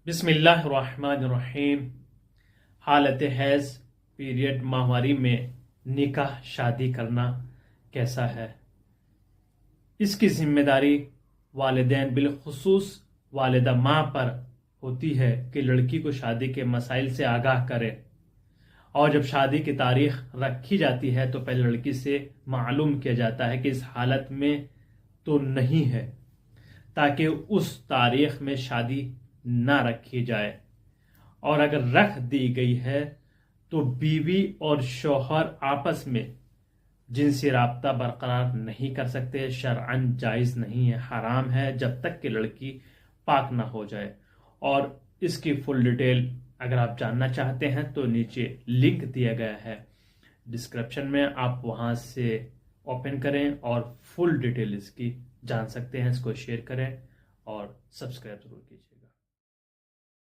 बिस्मिल्लाहिर्रहमानिर्रहीम। हालत has period माहवारी में निकाह शादी करना कैसा है? इसकी जिम्मेदारी वालिदैन बिलखुसूस वालिदा माँ पर होती है कि लड़की को शादी के मसाइल से आगाह करे, और जब शादी की तारीख रखी जाती है तो पहले लड़की से मालूम किया जाता है कि इस हालत में तो नहीं है, ताकि उस तारीख में शादी ना रखी जाए। और अगर रख दी गई है तो बीवी और शौहर आपस में जिनसी राब्ता बरकरार नहीं कर सकते। शरअन जायज़ नहीं है, हराम है, जब तक कि लड़की पाक ना हो जाए। और इसकी फुल डिटेल अगर आप जानना चाहते हैं तो नीचे लिंक दिया गया है डिस्क्रिप्शन में, आप वहां से ओपन करें और फुल डिटेल इसकी जान सकते हैं। इसको शेयर करें और सब्सक्राइब जरूर कीजिएगा।